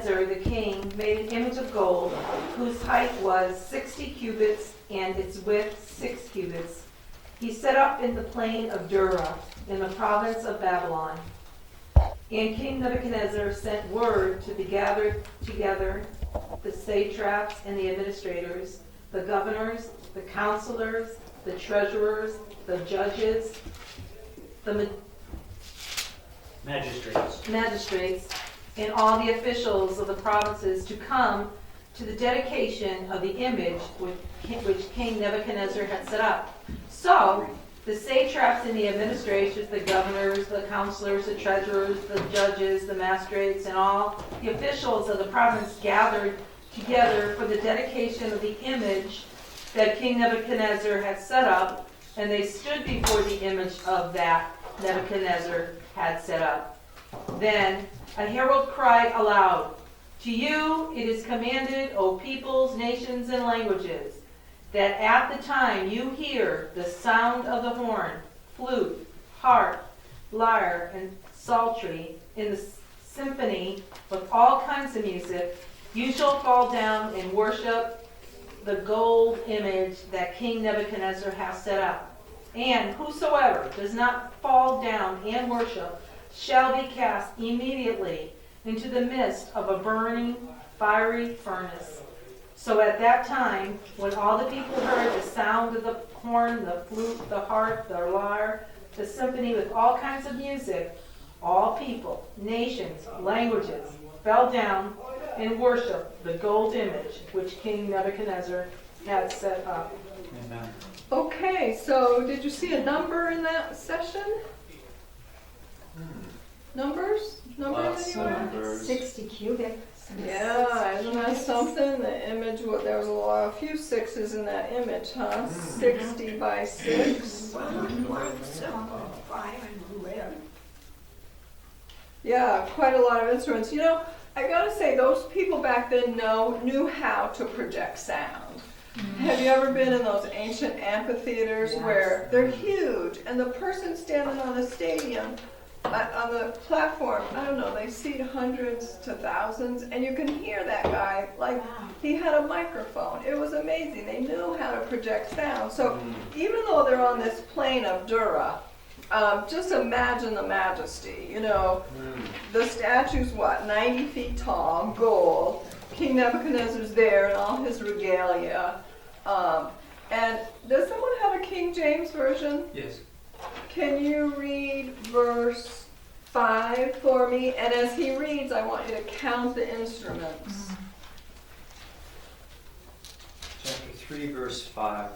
Nebuchadnezzar the king made an image of gold whose height was 60 cubits and its width 6 cubits. He set up in the plain of Dura in the province of Babylon. And King Nebuchadnezzar sent word to be gathered together the satraps and the administrators, the governors, the counselors, the treasurers, the judges, the magistrates, and all the officials of the provinces to come to the dedication of the image which King Nebuchadnezzar had set up. So the satraps and the administrators, the governors, the counselors, the treasurers, the judges, the magistrates, and all the officials of the province gathered together for the dedication of the image that King Nebuchadnezzar had set up, and they stood before the image of that Nebuchadnezzar had set up. Then a herald cried aloud, "To you it is commanded, O peoples, nations, and languages, that at the time you hear the sound of the horn, flute, harp, lyre, and psaltery in the symphony with all kinds of music, you shall fall down and worship the gold image that King Nebuchadnezzar has set up. And whosoever does not fall down and worship shall be cast immediately into the midst of a burning, fiery furnace." So at that time, when all the people heard the sound of the horn, the flute, the harp, the lyre, the symphony with all kinds of music, all people, nations, languages fell down and worshiped the gold image which King Nebuchadnezzar had set up. Amen. Okay, so did you see a number in that session? Numbers? Lots of Anywhere? numbers. 60 cubits. Yeah, isn't that something? The image, there was a few sixes in that image, huh? 60 by 6. Yeah, quite a lot of instruments. You know, I gotta say, those people back then knew how to project sound. Have you ever been in those ancient amphitheaters where they're huge and the person standing on the stadium, on the platform, I don't know, they seat hundreds to thousands, and you can hear that guy like he had a microphone. It was amazing. They knew how to project sound. So even though they're on this plain of Dura, just imagine the majesty. You know, the statue's what, 90 feet tall, gold. King Nebuchadnezzar's there in all his regalia. And does someone have a King James version? Yes. Can you read verse 5 for me? And as he reads, I want you to count the instruments. Chapter 3, verse 5.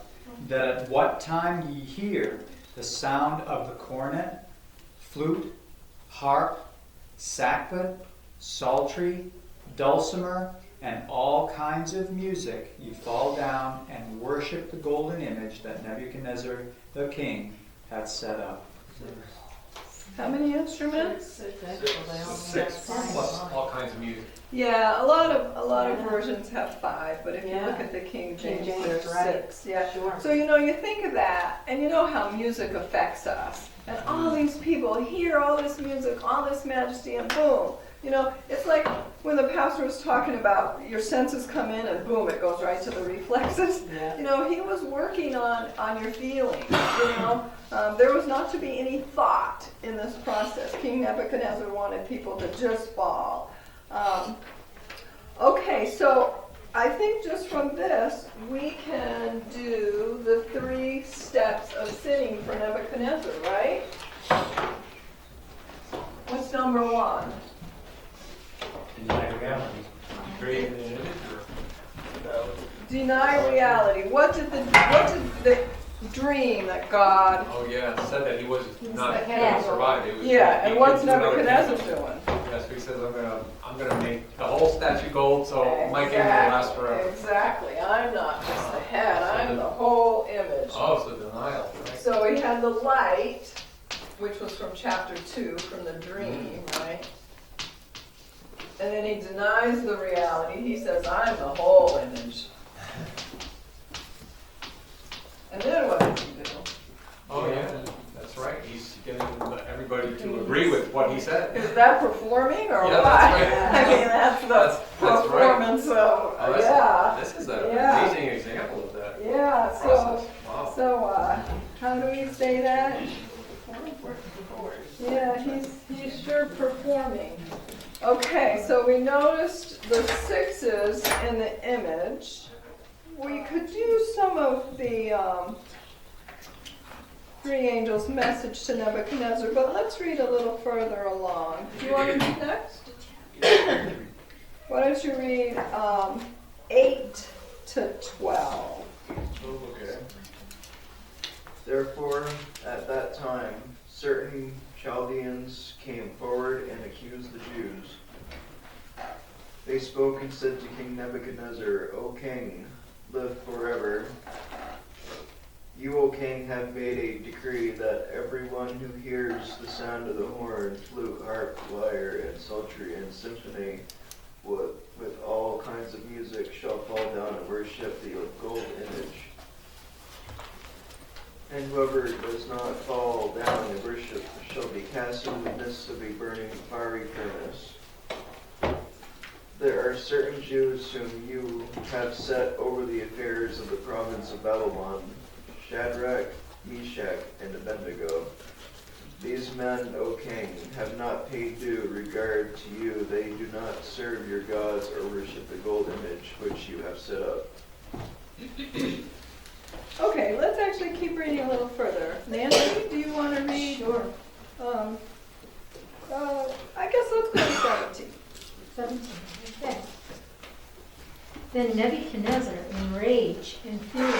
That at what time ye hear the sound of the cornet, flute, harp, sackbut, psaltery, dulcimer, and all kinds of music, ye fall down and worship the golden image that Nebuchadnezzar the king hath set up. How many instruments? 6 plus all kinds of music. Yeah, a lot of versions have 5, but if you look at the King James, James, there's right. 6. Yeah. Sure. So you think of that, and you know how music affects us, and all these people hear all this music, all this majesty, and boom. You know, it's like when the pastor was talking about your senses come in and boom, it goes right to the reflexes. Yeah. You know, he was working on your feelings, you know. There was not to be any thought in this process. King Nebuchadnezzar wanted people to just fall. Okay, so I think just from this, we can do the 3 steps of sinning for Nebuchadnezzar, right? What's number 1? Deny reality. Created an image or Deny reality. What did the dream that God... oh yeah, it said that he was not the going head. to survive. It was, Yeah, he and what's could do another Nebuchadnezzar kingdom. doing? Yes, he says I'm gonna make the whole statue gold, so my kingdom will last forever. Exactly. I'm not just the head, I'm the whole image. Oh, so denial, right? So he had the light, which was from chapter 2, from the dream, right? And then he denies the reality. He says, I'm the whole image. And then what did he do? Oh yeah, that's right. He's getting everybody everybody to agree with what he said. Is that performing or Yeah, what? that's right. I mean, that's the That's right. performance of, Oh, this- yeah. This is an Yeah. amazing example of that Yeah, process. Wow. so, how do we say that? Yeah, he's sure performing. Okay, so we noticed the sixes in the image. We could use some of the three angels' message to Nebuchadnezzar, but let's read a little further along. Do you want to read next? Why don't you read 8 to 12? Okay. Therefore, at that time, certain Chaldeans came forward and accused the Jews. They spoke and said to King Nebuchadnezzar, O king, live forever. You, O king, have made a decree that everyone who hears the sound of the horn, flute, harp, lyre, and psaltery, and symphony, with all kinds of music, shall fall down and worship the gold image. And whoever does not fall down and worship shall be cast into the midst of a burning fiery furnace. There are certain Jews whom you have set over the affairs of the province of Babylon, Shadrach, Meshach, and Abednego. These men, O king, have not paid due regard to you. They do not serve your gods or worship the gold image which you have set up. Okay, let's actually keep reading a little further. Nancy, do you want to read? Sure. I guess let's go to 17. 17. Okay. Then Nebuchadnezzar, in rage and fury,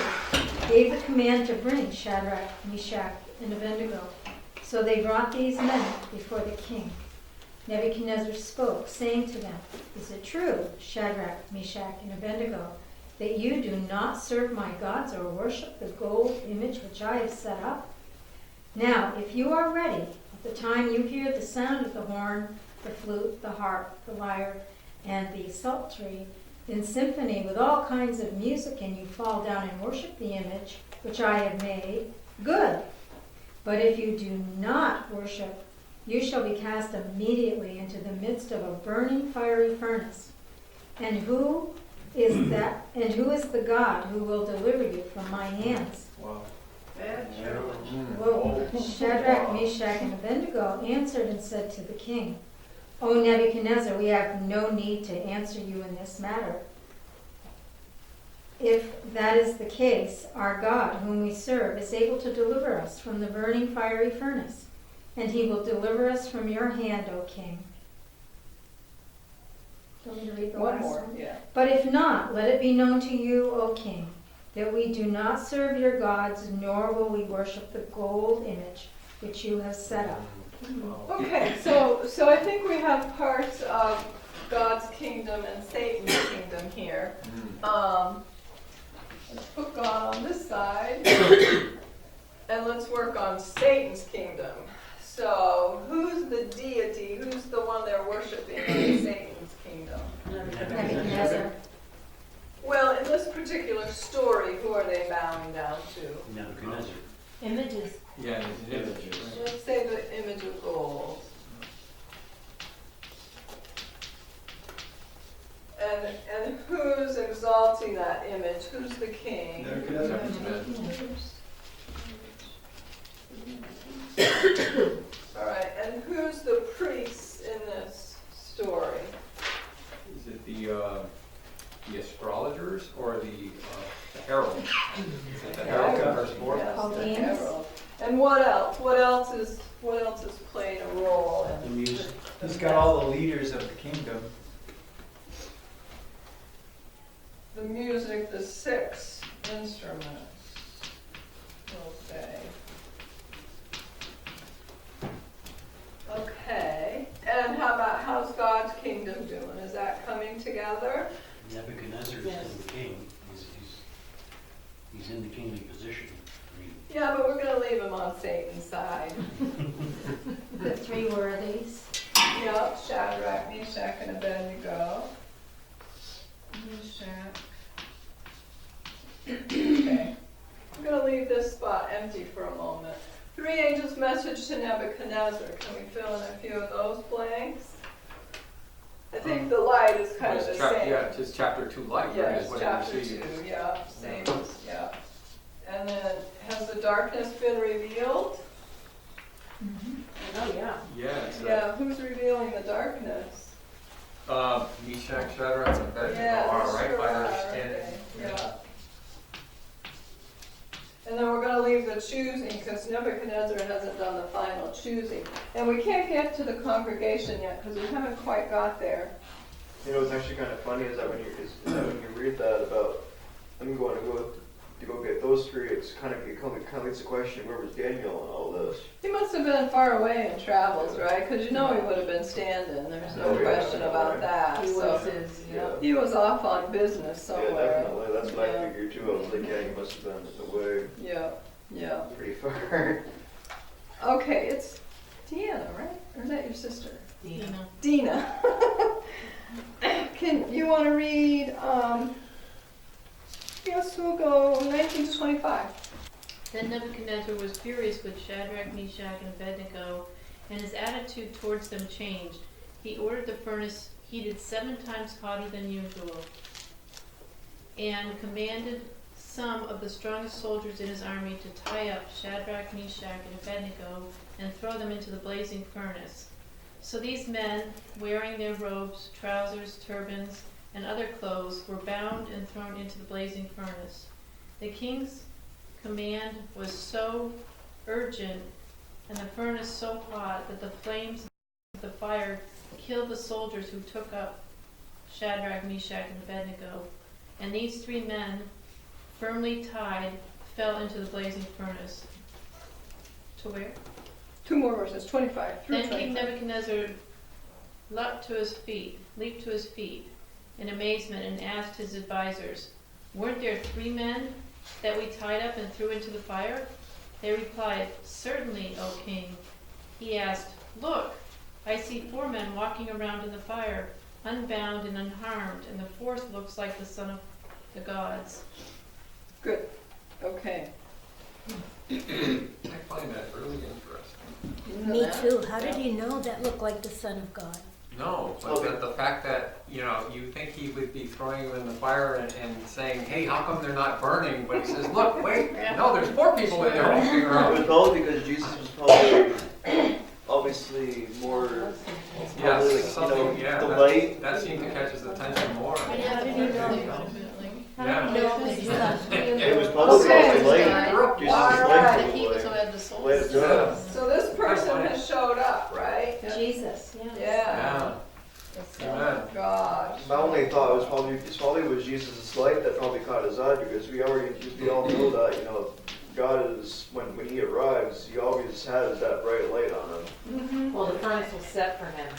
gave the command to bring Shadrach, Meshach, and Abednego. So they brought these men before the king. Nebuchadnezzar spoke, saying to them, Is it true, Shadrach, Meshach, and Abednego, that you do not serve my gods or worship the gold image which I have set up? Now, if you are ready, at the time you hear the sound of the horn, the flute, the harp, the lyre, and the psaltery, in symphony with all kinds of music, and you fall down and worship the image which I have made, good. But if you do not worship, you shall be cast immediately into the midst of a burning fiery furnace. And who is that? And who is the God who will deliver you from my hands? Wow. Whoa. Shadrach, Meshach, and Abednego answered and said to the king, O Nebuchadnezzar, we have no need to answer you in this matter. If that is the case, our God, whom we serve, is able to deliver us from the burning fiery furnace, and he will deliver us from your hand, O king. Do you want me to read the One last more, one? yeah. But if not, let it be known to you, O king, that we do not serve your gods, nor will we worship the gold image which you have set up. Wow. Okay, so I think we have parts of God's kingdom and Satan's kingdom here. Let's put God on this side, and let's work on Satan's kingdom. So, who's the deity? Who's the one they're worshiping in Satan's kingdom? Nebuchadnezzar. Well, in this particular story, who are they bowing down to? Nebuchadnezzar. Images. Yeah, it's an image. Right? Let's say the image of gold. And who's exalting that image? Who's the king? Nebuchadnezzar. All right, and who's the priest in this story? Is it the astrologers or the herald? Is it the herald in verse 4? Yes, the Chaldeans. herald. And what else? What else is playing a role The in music. He's got all the leaders of the kingdom. the music, the 6 instruments, we'll say. Okay, and how's God's kingdom doing? Is that coming together? Nebuchadnezzar is the king. He's in the kingly position. I mean, Yeah, but we're gonna leave him on Satan's side. The three worthies. Yep, Shadrach, Meshach, and Abednego. Meshach. Okay, I'm gonna leave this spot empty for a moment. 3 three angels' message to Nebuchadnezzar. Can we fill in a few of those blanks? I think the light is kind of the same. Yeah, just chapter 2 light, right, Yes, is what chapter you see. 2, yeah, same, yeah. And then, has the darkness been revealed? Oh, yeah. Yeah, it's Yeah, who's revealing the darkness? Meshach, Shadrach, and Abednego Yeah, are, that's right, true, by are, understanding. okay, yeah. And then we're gonna leave the choosing, because Nebuchadnezzar hasn't done the final choosing. And we can't get to the congregation yet, because we haven't quite got there. You know what's actually kind of funny is that when you read that about them going to go get those three, it kind of leads to question, where was Daniel in all this? He must have been far away in travels, right? Because you know he would have been standing, there's no Oh, yeah, question about right. that. He So was his, yeah. he was off on business Yeah, somewhere. definitely. That's what Yeah. I figured too. I was like, yeah, he must have been away Yeah, yeah. pretty far. Okay, it's Deanna, right? Or is that your sister? Dina. Dina. Can you want to read? Yes, we'll go 19 to 25. Then Nebuchadnezzar was furious with Shadrach, Meshach, and Abednego, and his attitude towards them changed. He ordered the furnace heated 7 times hotter than usual, and commanded some of the strongest soldiers in his army to tie up Shadrach, Meshach, and Abednego and throw them into the blazing furnace. So these men, wearing their robes, trousers, turbans, and other clothes, were bound and thrown into the blazing furnace. The king's command was so urgent and the furnace so hot that the flames of the fire killed the soldiers who took up Shadrach, Meshach, and Abednego. And these 3 men, firmly tied, fell into the blazing furnace. To where? 2 more verses, 25 through Then King 25. Nebuchadnezzar leaped to his feet in amazement and asked his advisors, "Weren't there 3 men that we tied up and threw into the fire?" They replied, "Certainly, O king." He asked, "Look, I see 4 men walking around in the fire, unbound and unharmed, and the 4th looks like the son of the gods." Good. Okay. I find that really interesting. Isn't Me that? too. How did he know that looked like the Son of God? No, but the fact that, you think he would be throwing them in the fire and saying, hey, how come they're not burning? But he says, look, wait, no, there's 4 people in there walking It around. was probably because Jesus was probably obviously more probably Yes, something, yeah, the light. that seemed to catch his attention more. How did he know? Yeah. It was probably Okay. the light. All Jesus' right. light The was he the also light. had the soul. Light of God. So this person has showed up, right? Jesus, yeah. Yeah. Yeah. Amen. Gosh. My only thought was probably Jesus' light that probably caught his eye, because we all know that God is when he arrives, he always has that bright light on him. Mm-hmm. Well, the furnace was set for him.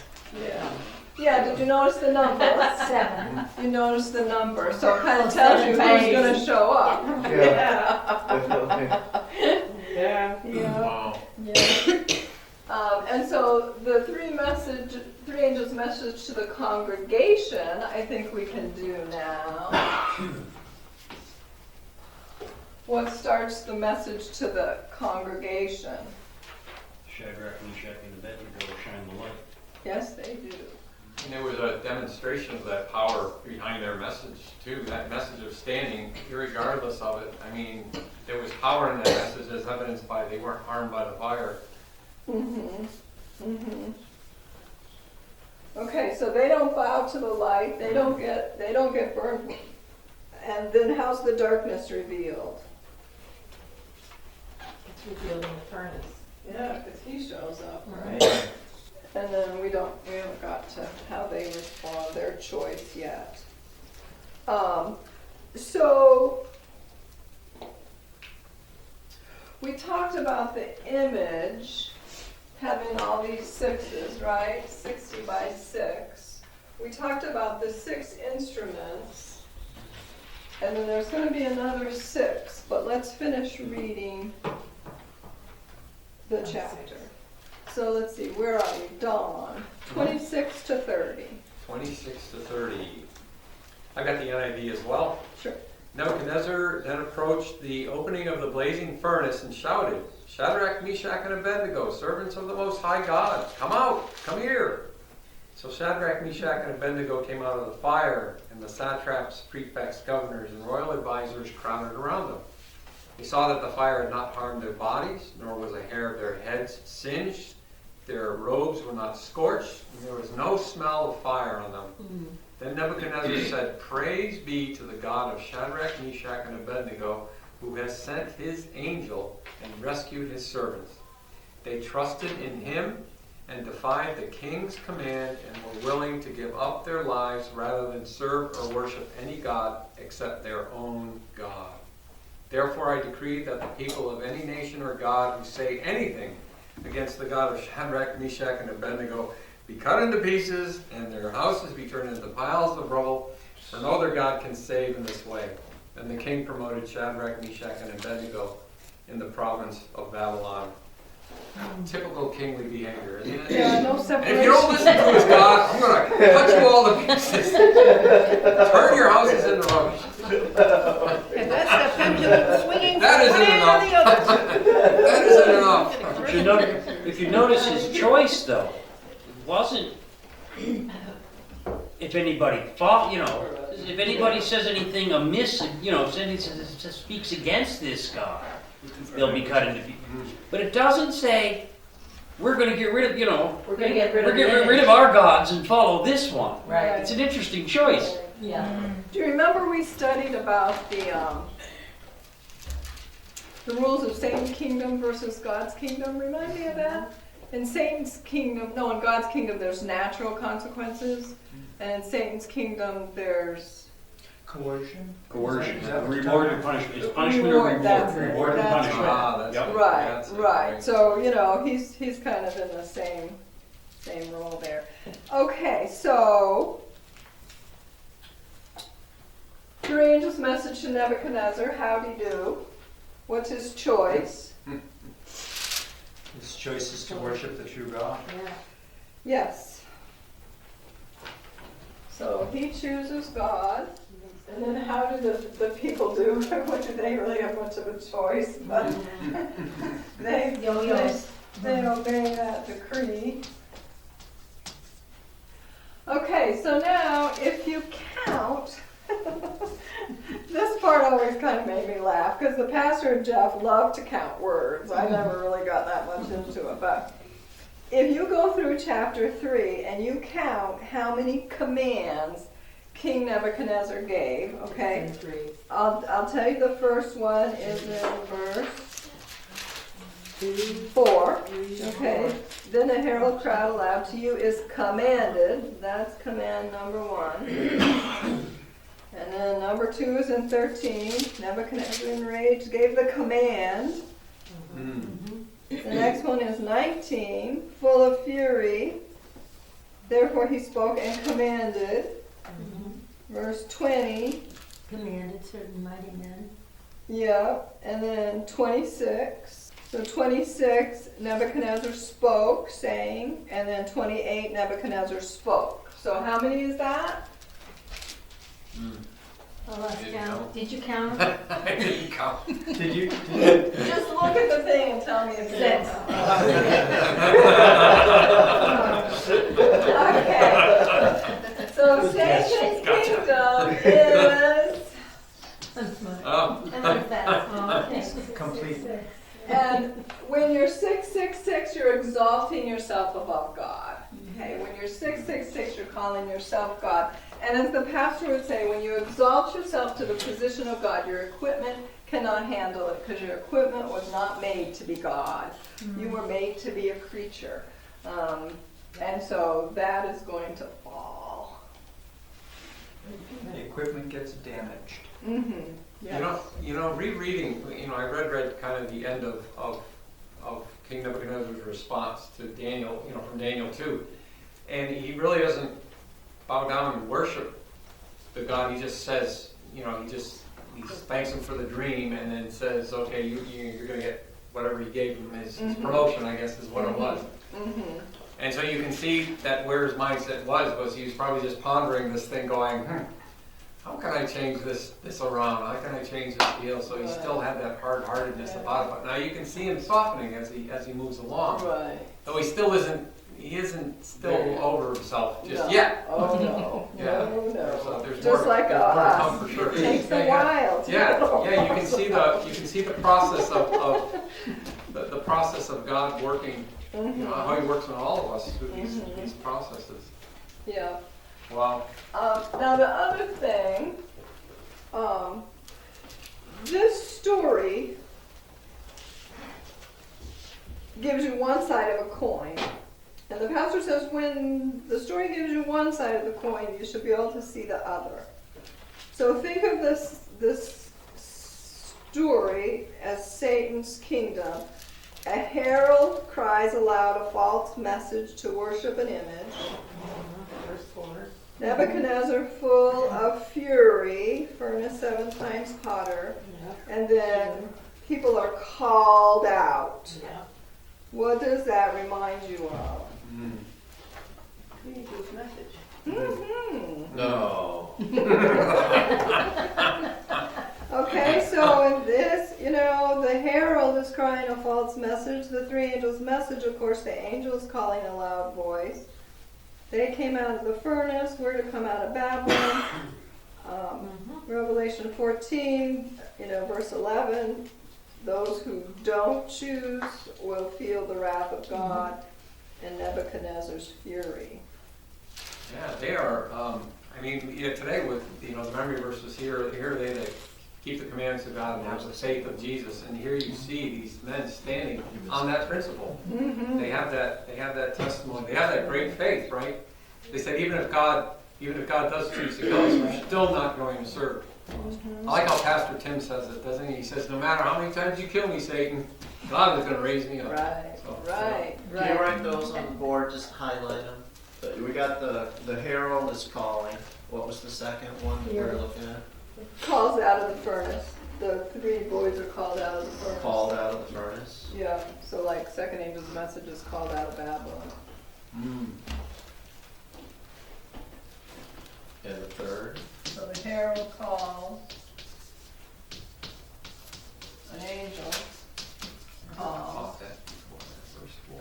Yeah. Yeah, did you notice the number? 7. You noticed the number, so it kind of tells you who's going to show up. Yeah, definitely. Yeah. Yeah. Wow. And so the 3 angels' message to the congregation, I think we can do now. What starts the message to the congregation? Shadrach, Meshach, and Abednego shine the light. Yes, they do. And there was a demonstration of that power behind their message, too. That message of standing, irregardless of it. I mean, there was power in that message as evidenced by they weren't harmed by the fire. Mm-hmm. Mm-hmm. Okay, so they don't bow to the light. They don't get burned. And then how's the darkness revealed? It's revealed in the furnace. Yeah, because he shows up, right? And then we haven't got to how they respond, their choice yet. So we talked about the image having all these 6s, right? 60 by 6. We talked about the 6 instruments, and then there's going to be another 6, but let's finish reading the chapter. So let's see, where are we? Dawn. 26 to 30. 26 to 30. I got the NIV as well. Sure. Nebuchadnezzar then approached the opening of the blazing furnace and shouted, Shadrach, Meshach, and Abednego, servants of the Most High God, come out, come here. So Shadrach, Meshach, and Abednego came out of the fire, and the satraps, prefects, governors, and royal advisors crowded around them. They saw that the fire had not harmed their bodies, nor was a hair of their heads singed. Their robes were not scorched, and there was no smell of fire on them. Then Nebuchadnezzar said, "Praise be to the God of Shadrach, Meshach, and Abednego, who has sent his angel and rescued his servants. They trusted in him and defied the king's command and were willing to give up their lives rather than serve or worship any god except their own God. Therefore I decree that the people of any nation or god who say anything against the God of Shadrach, Meshach, and Abednego be cut into pieces and their houses be turned into piles of rubble, for no other god can save in this way." Then the king promoted Shadrach, Meshach, and Abednego in the province of Babylon. Typical kingly behavior, isn't it? Yeah, no And separation. if you don't listen to his God, I'm going to cut you all to pieces. Turn your houses into rubbish. And that's the pendulum swinging That from isn't one end to the other. That isn't enough. If you notice his choice, though, wasn't if anybody fought, if anybody says anything amiss, if anybody speaks against this God, they'll be cut into pieces. But it doesn't say we're going to get rid of, We're going to get rid we're of getting the rid of our gods and follow this one. Right. It's an interesting choice. Yeah. Do you remember we studied about the rules of Satan's kingdom versus God's kingdom? Remind me of that? In Satan's kingdom, no, in God's kingdom there's natural consequences, and in Satan's kingdom there's Coercion? Coercion, Is that what you're reward talking and punishment. It's punishment or reward. That's it. Reward and That's punishment. That's Yep. it. right, That's it. right. So he's kind of in the same role there. Okay, so your angel's message to Nebuchadnezzar, howdy do? What's his choice? His choice is to worship the true God. Yeah. Yes. So he chooses God, and then how do the people do? What do they really have much of a choice? But they Yo-yos. they obey that decree. Okay, so now if you count, this part always kind of made me laugh because the pastor and Jeff love to count words. I never really got that much into it, but if you go through chapter 3 and you count how many commands King Nebuchadnezzar gave, okay? I'll tell you the first one is in verse 4, okay? Then a herald cried aloud to you is commanded. That's command number 1. And then number 2 is in 13. Nebuchadnezzar enraged gave the command. The next one is 19. Full of fury. Therefore he spoke and commanded. Verse 20. Commanded certain mighty men. Yeah. And then 26. So 26, Nebuchadnezzar spoke, saying, and then 28, Nebuchadnezzar spoke. So how many is that? Oh, let's Did you count. count? Did you count? I didn't count. Did you? Just look at the thing and tell me if you Six. Okay. So Satan's kingdom is, I'm smart. Oh. I like that. Oh, okay. Complete. and when you're 666, you're exalting yourself above God. Okay, when you're 666, you're calling yourself God. And as the pastor would say, when you exalt yourself to the position of God, your equipment cannot handle it because your equipment was not made to be God. You were made to be a creature. And so that is going to fall. The equipment gets damaged. Mm-hmm. Yes. Rereading, I read kind of the end of King Nebuchadnezzar's response to Daniel, from Daniel 2. And he really doesn't bow down and worship the God. He just says, he thanks him for the dream and then says, okay, you're going to get whatever he gave him, his promotion, I guess, is what it was. Mm-hmm. And so you can see that where his mindset was he was probably just pondering this thing going, how can I change this around? How can I change this deal? So he still had that hard-heartedness about it. But now you can see him softening as he moves along. Right. Though he isn't still over himself just No. yet. Oh, no. Yeah. No, no. There's Just more, like there's more to us. come for sure. It takes a Yeah, while to yeah, get over. yeah. You can see the process of the process of God working. You know, how He works on all of us through these processes. Yeah. Wow. Now the other thing, this story gives you one side of a coin. And the pastor says when the story gives you one side of the coin, you should be able to see the other. So think of this story as Satan's kingdom. A herald cries aloud a false message to worship an image. Verse 4. Nebuchadnezzar, full of fury, furnace 7 times hotter, and then people are called out. Yeah. What does that remind you of? His message. Mm-hmm. No. Okay, so in this, the herald is crying a false message. The 3 angels' message, of course, the angels calling a loud voice. They came out of the furnace. We're to come out of Babylon. Revelation 14, verse 11. Those who don't choose will feel the wrath of God and Nebuchadnezzar's fury. Yeah, they are. Today with the memory verses here they that keep the commandments of God and have the faith of Jesus, and here you see these men standing on that principle. Mm-hmm. They have that testimony. They have that great faith, right? They said even if God does choose to kill us, we're still not going to serve. I like how Pastor Tim says it, doesn't he? He says, no matter how many times you kill me, Satan, God is going to raise me up. Right, So, right. Can you write those on the board, just highlight them? We got the herald is calling. What was the second one that we're looking at? Calls out of the furnace. The 3 boys are called out of the furnace. Called out of the furnace. Yeah, so like second angel's message is called out of Babylon. And the third. So the herald calls, an angel calls,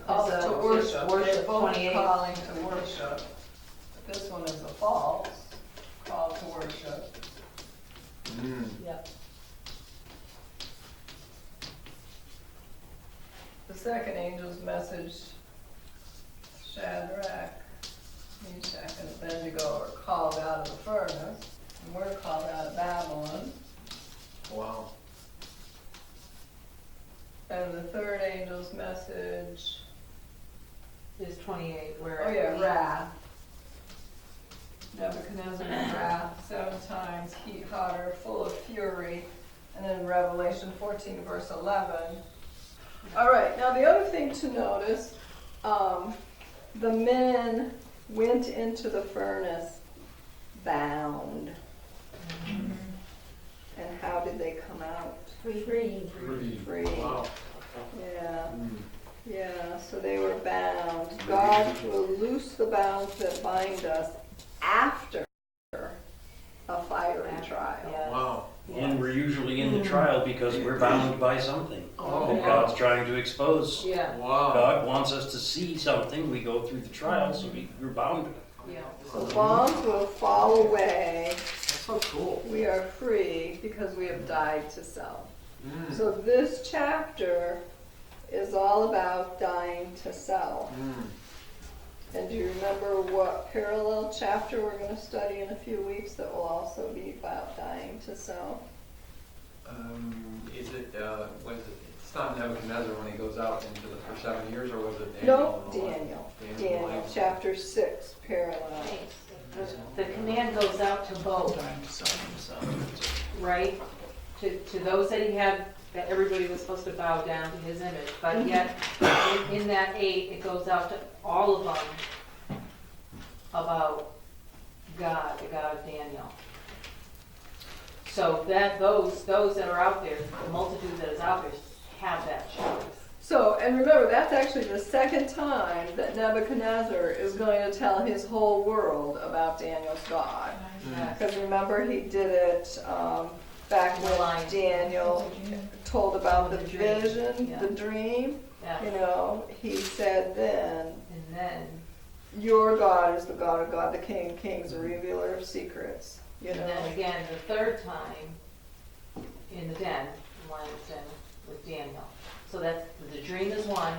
calls It's to a worship. worship, They're both 28. calling to worship. But this one is a false call to worship. Yep. The second angel's message, Shadrach, Meshach, and Abednego are called out of the furnace, and we're called out of Babylon. Wow. And the third angel's message, Is 28, where oh yeah, wrath. Nebuchadnezzar's wrath, 7 times, heat hotter, full of fury. And then Revelation 14, verse 11. All right, now the other thing to notice, the men went into the furnace bound. And how did they come out? Free. Free. Wow. Yeah. Yeah, so they were bound. God will loose the bounds that bind us after a fiery trial. Yes. Wow. And we're usually in the trial because we're bound by something Oh, that God's trying to expose. Yeah. Wow. God wants us to see something. We go through the trial, so we're bound to it. Yeah. So bonds will fall away. That's so cool. We are free because we have died to self. Mm. So this chapter is all about dying to self. Mm. And do you remember what parallel chapter we're going to study in a few weeks that will also be about dying to self? Is it, was it, it's not Nebuchadnezzar when he goes out into for 7 years, or was it No, Daniel? Daniel, chapter 6, parallel. The command goes out to both, right? To those that he had, that everybody was supposed to bow down to his image. But yet, in that 8, it goes out to all of them about God, the God of Daniel. So that those that are out there, the multitude that is out there, have that choice. So, and remember, that's actually the second time that Nebuchadnezzar is going to tell his whole world about Daniel's God. Because remember, he did it back when Daniel told about the vision, the dream. You know, he said then, And then, your God is the God of God, the King of Kings, the revealer of secrets. You and know, then again, the third time in the den, lion's den, with Daniel. So that's, the dream is one,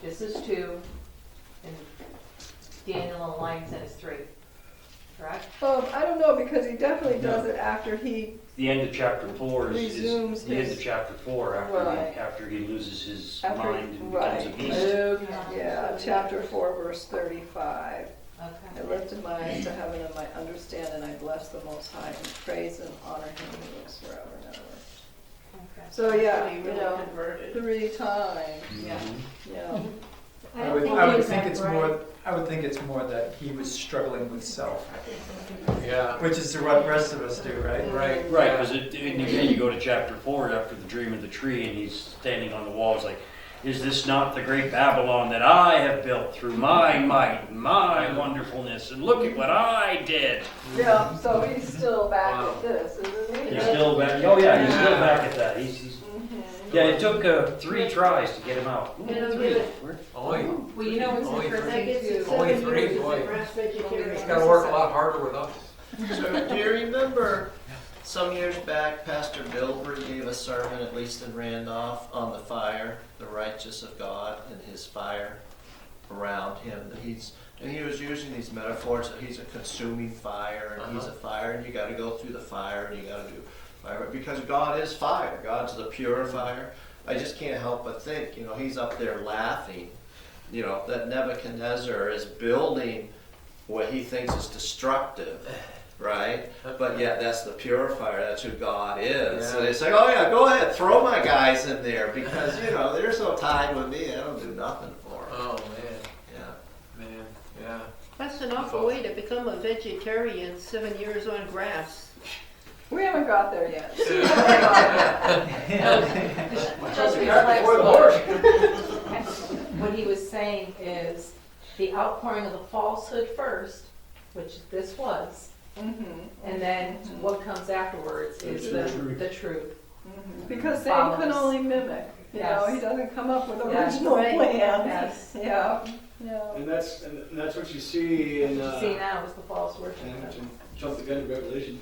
this is two, and Daniel and the lion's den is three. Correct? I don't know, because he definitely does it after he, The end of chapter 4 is Resumes the end his- of chapter 4 after Right. after he loses his After- mind and becomes a right. beast. yeah, chapter 4, verse 35. I Okay. lifted my eyes to heaven and might understand, and I bless the Most High and praise and honor him who lives forever and ever. Okay. So yeah, He you really know, converted. 3 times, Yeah. yeah. I I would, don't I would he's think that it's bright. more, I would think it's more that he was struggling with self, Yeah, which is what the rest of us do, right? right. Right, yeah. because again, you go to chapter 4 after the dream of the tree, and he's standing on the wall. He's like, "Is this not the great Babylon that I have built through my might and my wonderfulness? And look at what I did." Yeah, so he's still back Wow. at this, isn't he? He's still back. Oh yeah, he's still back at that. He's Mhm. yeah. It took 3 tries to get him out. And I'll 3. give it- Only, Well, you know what's Only That interesting gets it too? Only 7 three, years as boy. a grass vegetarian. he's gotta work a lot harder with us. So do you remember some years back, Pastor Bilber gave a sermon, at least in Randolph, on the fire, the righteous of God, and his fire around him. And he was using these metaphors that he's a consuming fire, and he's a fire, and you got to go through the fire, and you got to do fire because God is fire. God's the purifier. I just can't help but think, you know, he's up there laughing, you know, that Nebuchadnezzar is building what he thinks is destructive. Right? But yet that's the purifier, that's who God is. So Yeah. it's like, oh yeah, go ahead, throw my guys in there because, you know, there's no time with me, I don't do nothing for them. Oh, man, Yeah. man, yeah. That's an awful way to become a vegetarian, 7 years on grass. We haven't got there yet. Just reflects what he was saying is the outpouring of the falsehood first, which this was, Mhm. and then what comes afterwards is the truth. Mhm. Because Satan can only mimic, you know, Yes. he doesn't come up with Yes. original Right. plans. Yes. Yeah, yeah. And that's what you see in, What you see now is the false worship. and jump the gun to Revelation.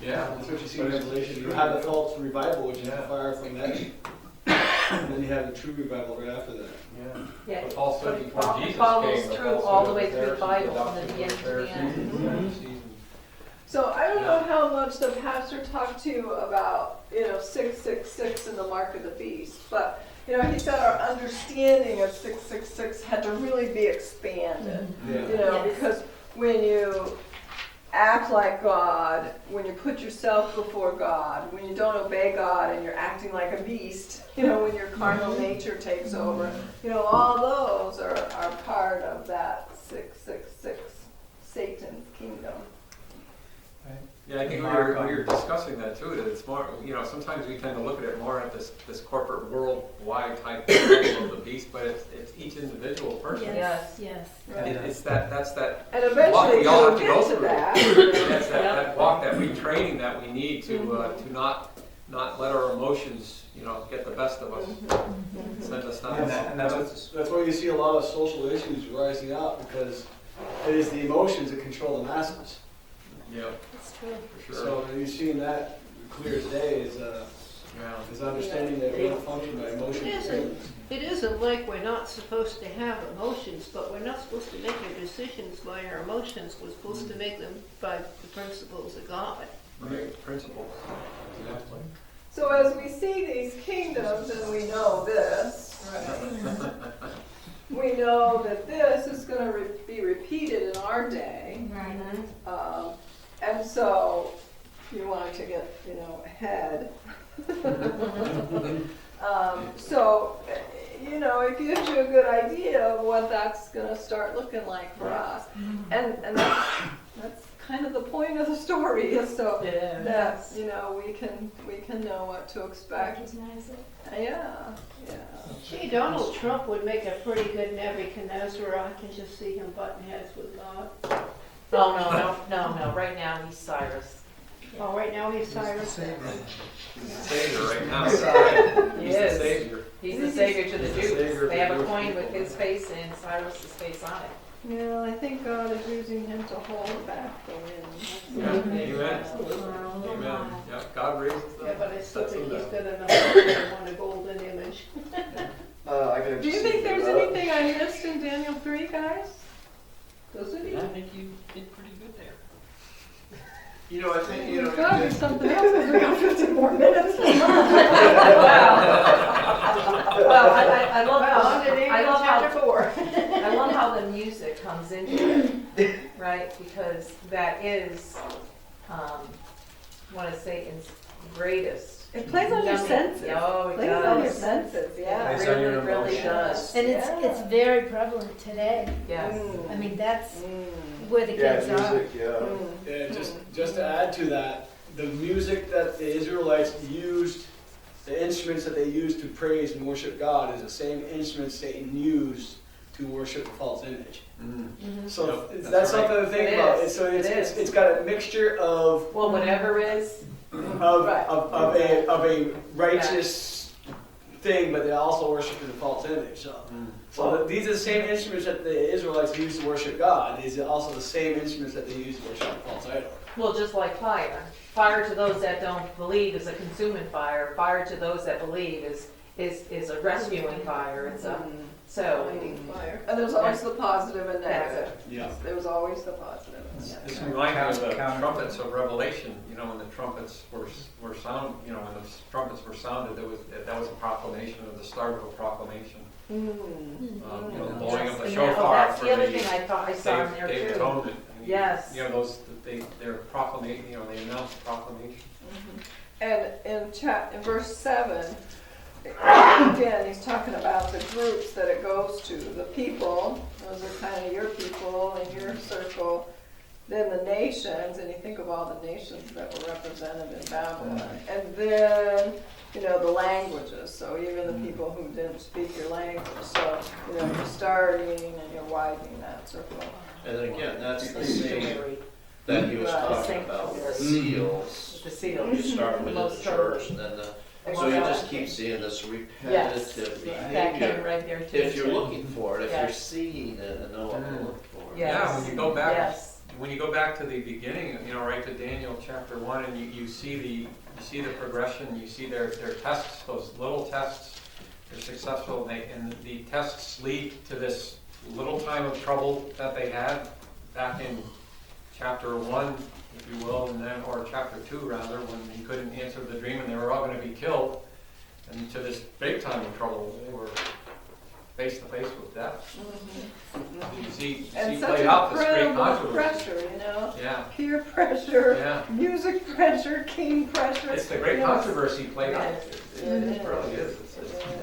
Yeah. That's what you see in Revelation. You have the false revival, which is the fire from heaven. And then you have the true revival right after that. Yeah. Yeah, But also but before it Jesus follows came, the through falsehood all the of way through the Pharisees, Bible, adopted from the of beginning to the Pharisees, end. Sadducees. So I don't know how much the pastor talked to you about, you know, 666 and the mark of the beast, but, you know, he said our understanding of 666 had to really be expanded. Yeah. You know, Yes. because when you act like God, when you put yourself before God, when you don't obey God and you're acting like a beast, you know, when your carnal nature takes over, you know, all those are part of that 666, Satan's kingdom. Yeah, I think we were discussing that too, that it's more, you know, sometimes we tend to look at it more at this corporate worldwide type level of the beast, but it's each individual person. Yes. Yes. It's that's that And walk eventually we all you'll have to get go to through. that. That's that walk, that retraining that we need to not let our emotions, you know, get the best of us. Send us down. And that's what's, That's why you see a lot of social issues rising up because it is the emotions that control the masses. Yeah, That's true. for sure. So you're seeing that clear as day Yeah. is understanding that we don't function by emotions. It isn't, it isn't like we're not supposed to have emotions, but we're not supposed to make our decisions by our emotions. We're supposed to make them by the principles of God. Right, principles. Exactly. So as we see these kingdoms, and we know this, we know that this is going to be repeated in our day. Right. And so, if you wanted to get, you know, ahead. So, you know, it gives you a good idea of what that's going to start looking like for us. And that's kind of the point of the story, is so It is. that, you know, we can know what to expect. Recognize it. Yeah, yeah. Gee, Donald Trump would make a pretty good Nebuchadnezzar. I can just see him butting heads with God. Oh, no, right now he's Cyrus. Oh, right now he's Cyrus. He's the savior right now. He He's the is. savior. He's the savior to the He's the Jews. savior of They the have a Jews. coin with his face and Cyrus's face on it. Yeah, I think God is using him to hold back the wind. Yeah, amen. Wow. Amen. Yeah, God raises them. Yeah, but I still That's think him he's down. good enough to want a golden image. I gotta Do you just think see there's that. anything I missed in Daniel 3, guys? Doesn't he? I think you did pretty good there. You know, I think, you There's know, gotta be something else, because we got 50 more minutes. Well, I love Well, how, on to I Daniel love how, chapter 4. I love how the music comes into it, right? Because that is, one of Satan's greatest. It plays on your Yummy. senses. Oh, it Plays on your does. senses, yeah. It Plays on really, your really emotions. does. And Yeah. it's very prevalent today. Yes. Mm. I mean, that's Mm. where the yeah, kids are. music, yeah. Mm. Yeah, just to add to that, the music that the Israelites used, the instruments that they used to praise and worship God is the same instruments Satan used to worship the false image. So Yep, that's that's right. something to think It about. is. So It is. it's got a mixture of Well, whatever is, Right. of a righteous thing, but they also worship the false image. So these are the same instruments that the Israelites used to worship God. These are also the same instruments that they used to worship the false idol. well, just like fire. Fire to those that don't believe is a consuming fire. Fire to those that believe is a rescuing fire. It's a, so, Lighting fire. And there's always the positive and That's negative. Yeah. There was always the positive and This negative. reminds me of the Counter- trumpets of Revelation, you know, when the trumpets were sound, you know, when the trumpets were sounded, that was a proclamation of the start of a proclamation. Mm. You know, the blowing of the and shofar that's for the other the thing I thought I saw in Day there of too. Atonement. I mean, Yes. You know, they're proclamation, you know, they announce the proclamation. And in verse 7, again, he's talking about the groups that it goes to. The people, those are kind of your people in your circle. Then the nations, and you think of all the nations that were represented in Babylon. And then, you know, the languages. So even the people who didn't speak your language. So, you know, you're starting and you're widening that circle. And again, that's the same that he was Right. talking about, the seals. The seals. You start with the Most church, and then so you just keep seeing this Yes. repetitive That came behavior. right there too. If you're looking for it, if you're Yes. seeing it and know what to look for. Yes. Yeah, when you go back, Yes. when you go back to the beginning, you know, right to Daniel chapter 1, and you see the progression, you see their tests, those little tests, they're successful, and the tests lead to this little time of trouble that they had back in chapter 1, if you will, and then, or chapter 2 rather, when he couldn't answer the dream and they were all going to be killed, and to this big time of trouble, they were face to face with death. You see And such played out this great incredible controversy. pressure, you know? Yeah, Peer pressure, yeah. music pressure, king pressure. It's the great you know, controversy played out. Yes. It really is.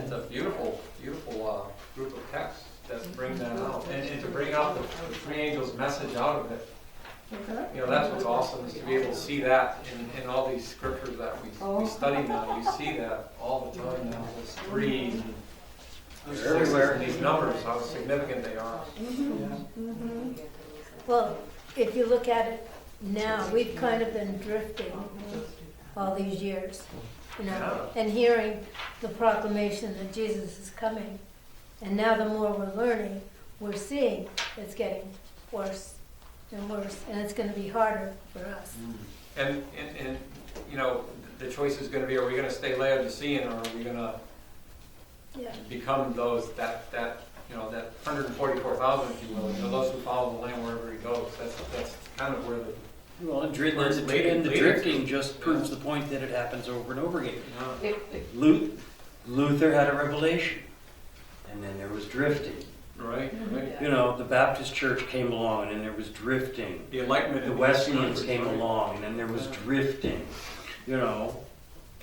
It's a beautiful, beautiful group of texts that bring that out. And to bring out the three angels' message out of it, Okay. you know, that's what's awesome, is to be able to see that in all these scriptures that we study now. You see that all the time now, those three, and they're everywhere, and these numbers, how significant they are. Well, if you look at it now, we've kind of been drifting all these years, you know, and hearing the proclamation that Jesus is coming. And now the more we're learning, we're seeing it's getting worse and worse, and it's going to be harder for us. And you know, the choice is going to be: are we going to stay Laodicean, or are we going to Yeah. become those that you know, that 144,000, if you will, you know, those who follow the Lamb wherever he goes? That's kind of where the Well, and Where it's leading the to. drifting just proves the point that it happens over and over again. If, Luther had a revelation, and then there was drifting. right. You know, the Baptist Church came along, and there was drifting. The Enlightenment. The Wesleyans came along, and then there was drifting. You know.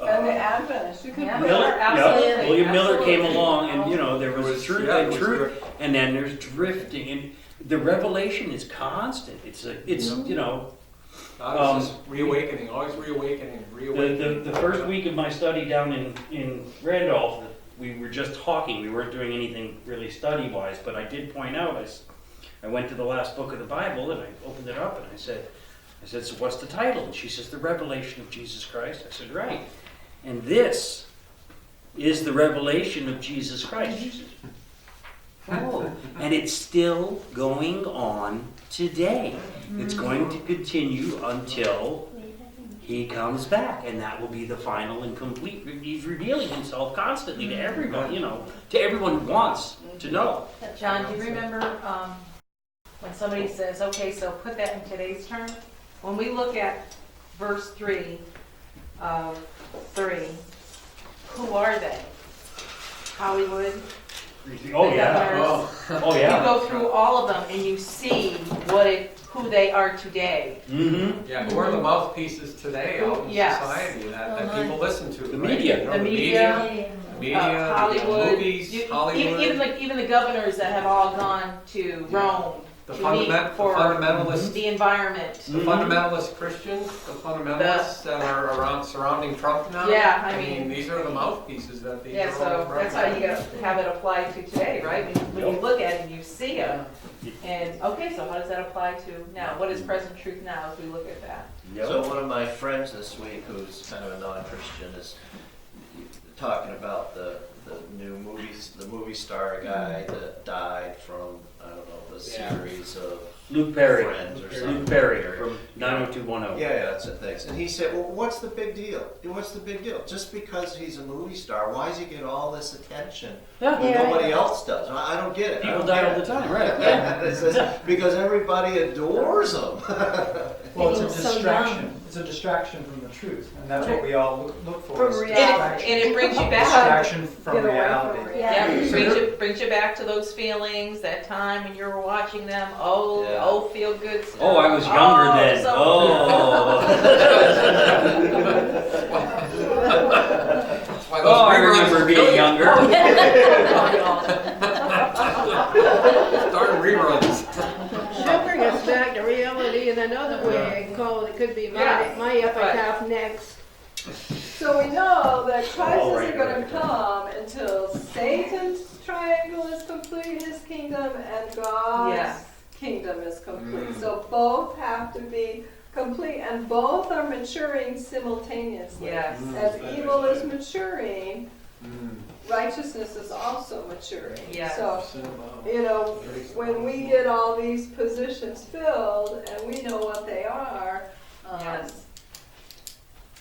And the Adventists, you can Yeah. put Miller, Absolutely, yeah, William Miller came absolutely. along, and you know there was There was- truth yeah, and it was truth, drift. and then there's drifting, and the revelation is constant. It's Yeah. you know, God is just reawakening, always reawakening, reawakening. The first week of my study down in Randolph, we were just talking. We weren't doing anything really study-wise, but I did point out, I went to the last book of the Bible and I opened it up and I said, so what's the title? And she says, The Revelation of Jesus Christ. I said, right. And this is the revelation of Jesus Christ. She says, oh, and it's still going on today. It's going to continue until he comes back, and that will be the final and complete. He's revealing himself constantly to everyone, to everyone who wants to know. John, do you remember when somebody says, okay, so put that in today's terms? When we look at verse 3 of 3, who are they? Hollywood? Oh the yeah. governors. Oh yeah. You go through all of them and you see who they are today. Mm-hmm. Yeah, who are the mouthpieces today out in Yes. society that people listen to? The right? media. You know, The media. media, Hollywood, movies, Hollywood. even the governors that have all gone to Rome the to meet for fundamentalists. the environment. The fundamentalist Christians, the fundamentalists that are around surrounding Trump now. Yeah, I I mean- mean, these are the mouthpieces that these Yeah, are all so that's how you representing. have it applied to today, right? When you look at it, you see it. And, okay, so how does that apply to now? What is present truth now as we look at that? So one of my friends this week, who's kind of a non-Christian, is talking about the movie star guy that died from, I don't know, the series of Luke Perry. Friends or something. Luke Perry from 90210. Yeah, that's it, thanks. And he said, well, what's the big deal? What's the big deal? Just because he's a movie star, why does he get all this attention Yeah. when nobody else does? I don't get it. People die all the time, right? Yeah. It says, because everybody adores him. Well, it's a Being so distraction. young. It's a distraction from the truth, and that's what we all look for. From is reality. distraction. And it brings you back. Distraction from Get away from reality. reality. Yeah, Yeah. brings you back to those feelings, that time when you were watching them. Oh, Yeah. oh, feel good stuff. Oh, I was younger then. so- That's why those Oh, I reruns remember kill being you. younger. Starting reruns. She'll bring us back to reality in another way. Call it could be Yeah. my epitaph next. So we know that Christ Oh, isn't right, going right. to come until Satan's triangle is complete, his kingdom, and God's Yes. kingdom is complete. So both have to be complete, and both are maturing simultaneously. Yes. As evil is maturing, righteousness is also maturing. Yes. So, when we get all these positions filled and we know what they are, Yes.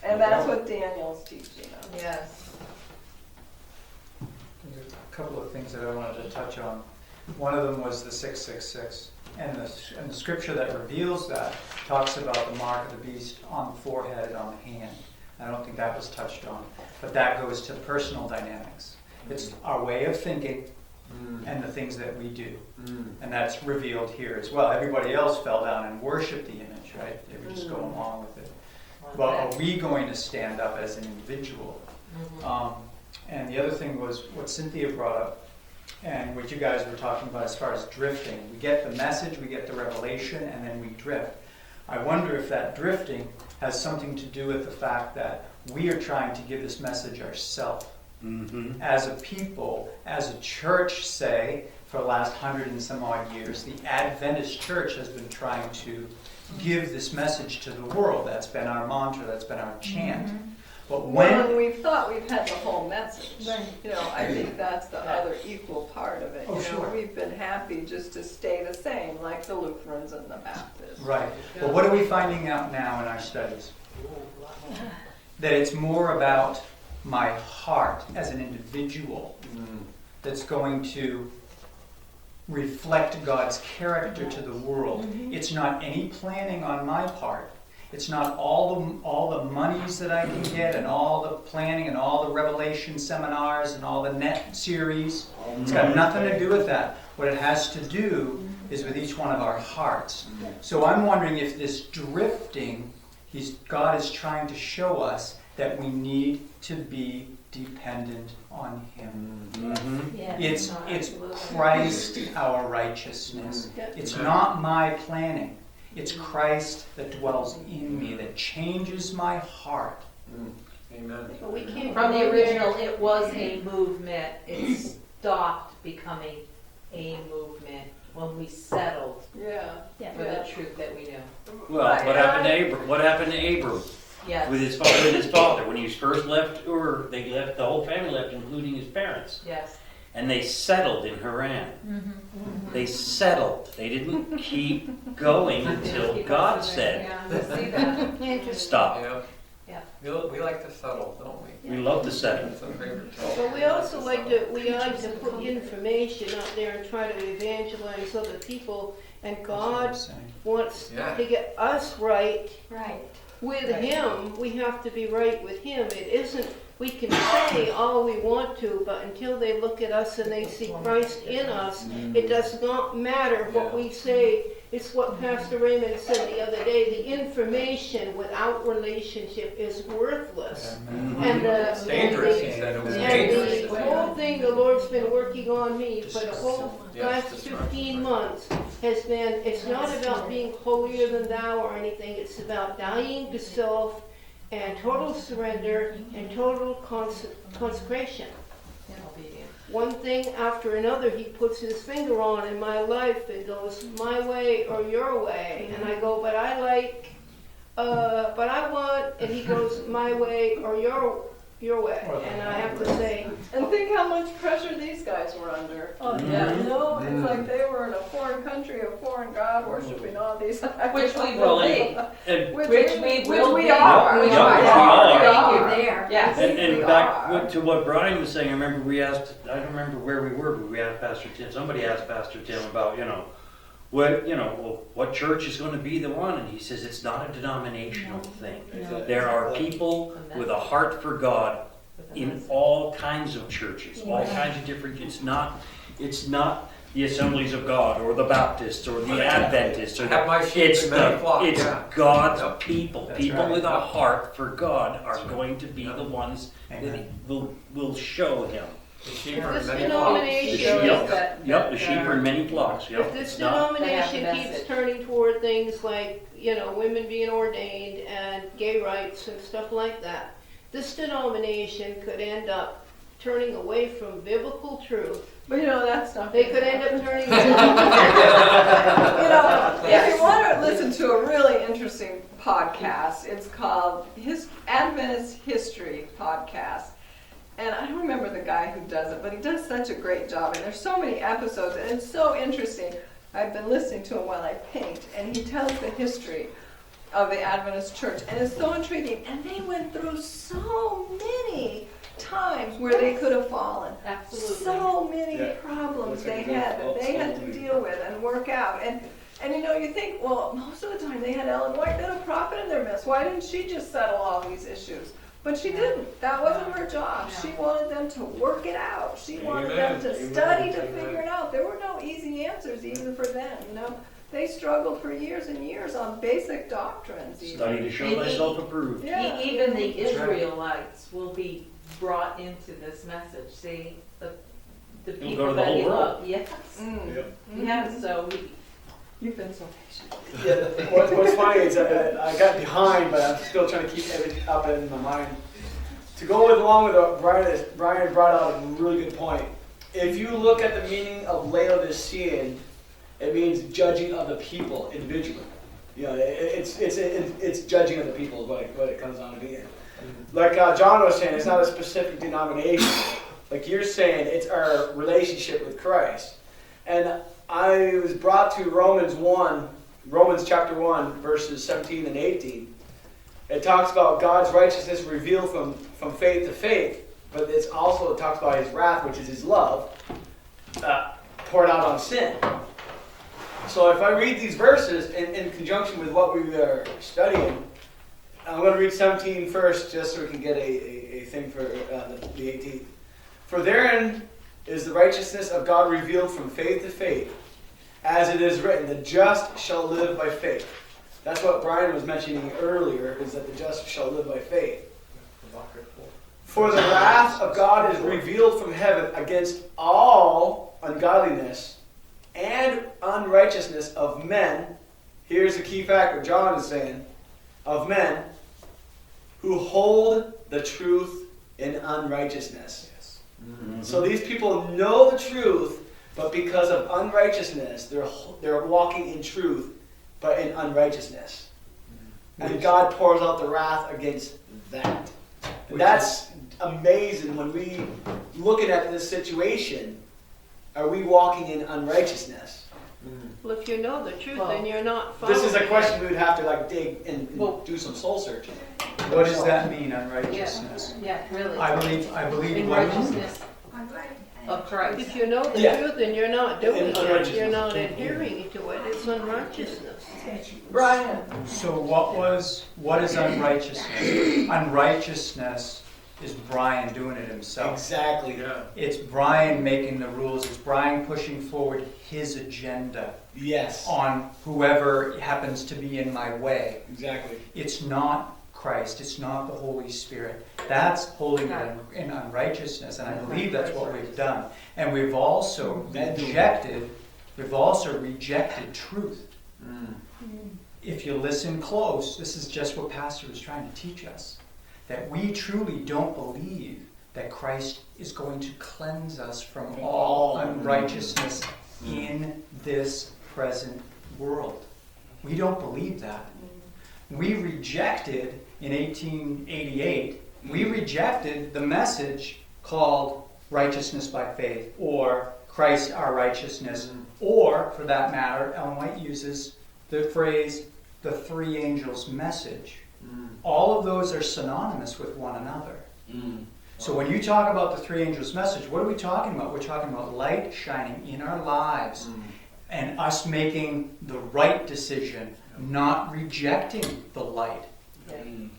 and that's what Daniel's teaching us. Yes. There's a couple of things that I wanted to touch on. One of them was the 666, and the scripture that reveals that talks about the mark of the beast on the forehead and on the hand. I don't think that was touched on, but that goes to personal dynamics. It's our way of thinking and the things that we do, and that's revealed here as well. Everybody else fell down and worshipped the image, right? They were just going along with it. Well, are we going to stand up as an individual? And the other thing was what Cynthia brought up, and what you guys were talking about as far as drifting. We get the message, we get the revelation, and then we drift. I wonder if that drifting has something to do with the fact that we are trying to give this message ourselves. Mm-hmm. As a people, as a church, say, for the last 100 and some odd years, the Adventist church has been trying to give this message to the world. That's been our mantra, that's been our chant. But When we've thought we've had the whole message, Right. I think that's the other equal part of it. Oh, sure. We've been happy just to stay the same, like the Lutherans and the Baptists. Right. But what are we finding out now in our studies? That it's more about my heart as an individual that's going to reflect God's character to the world. It's not any planning on my part. It's not all the monies that I can get and all the planning and all the revelation seminars and all the net series. It's got nothing to do with that. What it has to do is with each one of our hearts. So I'm wondering if this drifting, God is trying to show us that we need to be dependent on Him. Yeah. It's Absolutely. Christ our righteousness. It's not my planning. It's Christ that dwells in me, that changes my heart. Amen. But we can't From the go original, there. it was a movement. It stopped becoming a movement when we settled Yeah. for the truth that we knew. Well, what happened to Abram? What happened to Abram Yes. with his father when he first left Ur? They left, the whole family left, including his parents, Yes. and they settled in Haran. They settled. They didn't keep going until Keep God us in said, there. Yeah, we see that. Interesting. "Stop." Yeah. Yeah. We like to settle, don't we? We love to settle. It's our favorite But job. we also like to put information out there and try to evangelize other people. And God wants Yeah. to get us right Right. with Him. We have to be right with Him. It isn't, we can say all we want to, but until they look at us and they see Christ in us, it does not matter what we say. It's what Pastor Raymond said the other day. The information without relationship is worthless. And It's dangerous, he said. It was dangerous. and the whole thing the Lord's been working on me for the whole Yes, last destruction. 15 months has been, it's not about being holier than thou or anything. It's about dying to self and total surrender and total consecration. Obedient. One thing after another he puts his finger on in my life and goes, my way or your way. And I go, but I want, and he goes, my way or your way. And I have to say, And think how much pressure these guys were under. Oh, Yeah, you know, it's like they were in a foreign country, a foreign god, worshiping all these. Which we Well, will be. And Which we will be. are. Which we are. Thank you there. Yes. And We back are. to what Brian was saying, I remember we asked, I don't remember where we were, but we asked Pastor Tim, somebody asked Pastor Tim about, what church is going to be the one? And he says, it's not a denominational thing. There are people with a heart for God in all kinds of churches, all kinds of different, it's not the Assemblies of God or the Baptists or the Adventists or Have my sheep it's in many flocks, it's yeah. God's Yep. people. That's People right. with a Yep. heart for God are That's right. going to be Yep. the ones Amen. that will show him. The sheep are This many denomination- flocks. Yep, the sheep are in many flocks. Yep, if this it's not. denomination They have the keeps message. turning toward things like, women being ordained and gay rights and stuff like that, this denomination could end up turning away from biblical truth. But that's not. They could end up turning. If you want to listen to a really interesting podcast, it's called Adventist History Podcast. And I don't remember the guy who does it, but he does such a great job. And there's so many episodes, and it's so interesting. I've been listening to him while I paint, and he tells the history of the Adventist church, and it's so intriguing. And they went through so many times where they could have fallen. Absolutely. So many Yeah. problems Looks like they a good had that they had to absolutely. deal with and work out. And you think, well, most of the time they had Ellen White, they had a prophet in their midst. Why didn't she just settle all these issues? But she didn't. That wasn't her job. No. She wanted them to work it out. She wanted Amen. them to Amen. study to Amen. figure it out. There were no easy answers even for them, They struggled for years and years on basic doctrines. even. Study to show thyself approved. Yeah. Even the Israelites will be brought into this message. See, the It'll people go to the that whole he world. loved. Yes. Mm. Yep. Yes, so You've been so patient. Yeah, what's funny is that I got behind, but I'm still trying to keep everything up in my mind. To go along with what Brian brought out a really good point. If you look at the meaning of Laodicean, it means judging of the people individually. It's judging of the people is what it comes on to being. Like John was saying, it's not a specific denomination. Like you're saying, it's our relationship with Christ. And I was brought to Romans chapter 1, verses 17 and 18. It talks about God's righteousness revealed from faith to faith, but it talks about his wrath, which is his love, poured out on sin. So if I read these verses in conjunction with what we are studying, I'm going to read 17 first, just so we can get a thing for the 18th. For therein is the righteousness of God revealed from faith to faith, as it is written, the just shall live by faith. That's what Brian was mentioning earlier, is that the just shall live by faith. For the wrath of God is revealed from heaven against all ungodliness and unrighteousness of men, here's the key fact what John is saying, of men who hold the truth in unrighteousness. So these people know the truth, but because of unrighteousness, they're walking in truth, but in unrighteousness. And God pours out the wrath against that. And that's amazing when we looking at this situation. Are we walking in unrighteousness? Well, if you know the truth, then you're not following. This is a question we would have to like dig and do some soul searching. What does that mean, unrighteousness? Yeah, really. I believe In what righteousness of Christ. If you know the Yeah. truth and you're not doing it, Unrighteousness. you're not adhering to it, it's unrighteousness. Brian. So what is unrighteousness? Unrighteousness is Brian doing it himself. Exactly. Yeah. It's Brian making the rules. It's Brian pushing forward his agenda Yes. on whoever happens to be in my way. Exactly. It's not Christ. It's not the Holy Spirit. That's holding it in unrighteousness, and I believe that's what we've done. And we've also rejected truth. If you listen close, this is just what Pastor was trying to teach us. That we truly don't believe that Christ is going to cleanse us from all unrighteousness in this present world. We don't believe that. We rejected, in 1888, we rejected the message called righteousness by faith, or Christ our righteousness, or, for that matter, Ellen White uses the phrase, the three angels' message. All of those are synonymous with one another. So when you talk about the three angels' message, what are we talking about? We're talking about light shining in our lives and us making the right decision, not rejecting the light. Amen.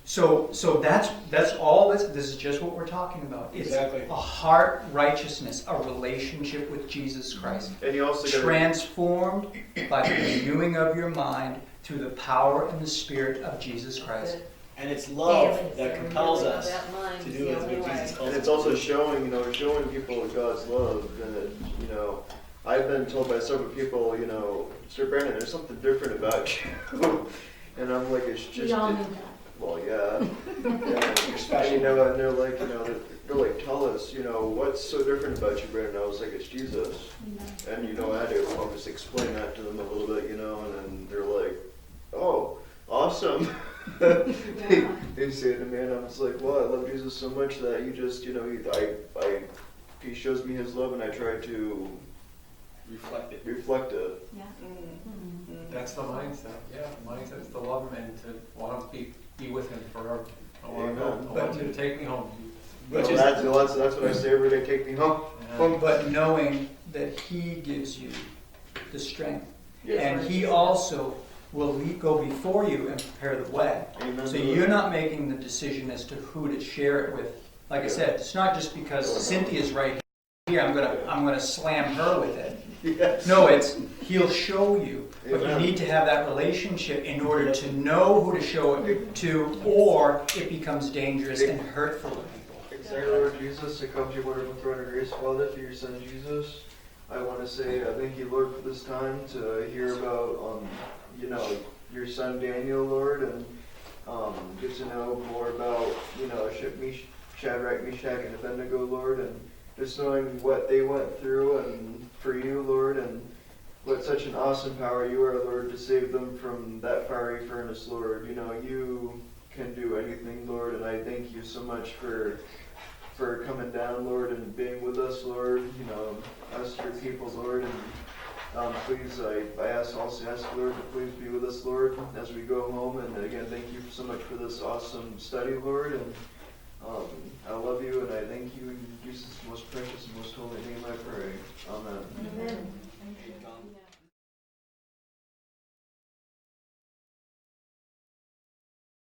So that's all this is just what we're talking about. It's Exactly. a heart righteousness, a relationship with Jesus Christ. And you also got Transformed by the renewing of your mind through the power and the Spirit of Jesus Christ. And it's love that compels us to do the what only Jesus way. calls and us it's also showing people God's love. And, I've been told by several people, Sir Brandon, there's something different about you. And I'm like, it's just, We all knew that. well, yeah. And, and they're like, tell us, what's so different about you, Brandon? I was like, it's Jesus. And, I had to almost explain that to them a little bit, and then they're like, oh, awesome. They say it to me, and I was like, well, I love Jesus so much that you just, he shows me his love, and I try to reflect it. Yeah. That's the mindset. Yeah, the mindset's to love him and to want to be with him forever. I want to go. I want you to take me home. Which is, that's what I say every day. Take me home. but knowing that He gives you the strength, Yes. and He also will go before you and prepare the way. Amen. So you're not making the decision as to who to share it with. Like I said, it's not just because Cynthia's right here. I'm gonna slam her with it. Yes. No, it's He'll show you, but you Amen. need to have that relationship in order to know who to show it to, or it becomes dangerous and hurtful to people. Exactly, Lord Jesus, I come to your wonderful throne of grace, Father, through your Son Jesus. I want to say thank you, Lord, for this time to hear about, your son Daniel, Lord, and get to know more about, Shadrach, Meshach, and Abednego, Lord, and just knowing what they went through and for you, Lord, and what such an awesome power you are, Lord, to save them from that fiery furnace, Lord. You can do anything, Lord, and I thank you so much for coming down, Lord, and being with us, Lord, us, your people, Lord, and please, I ask, Lord, to please be with us, Lord, as we go home, and again, thank you so much for this awesome study, Lord, and I love you, and I thank you in Jesus' most precious and most holy name I pray. Amen. Amen.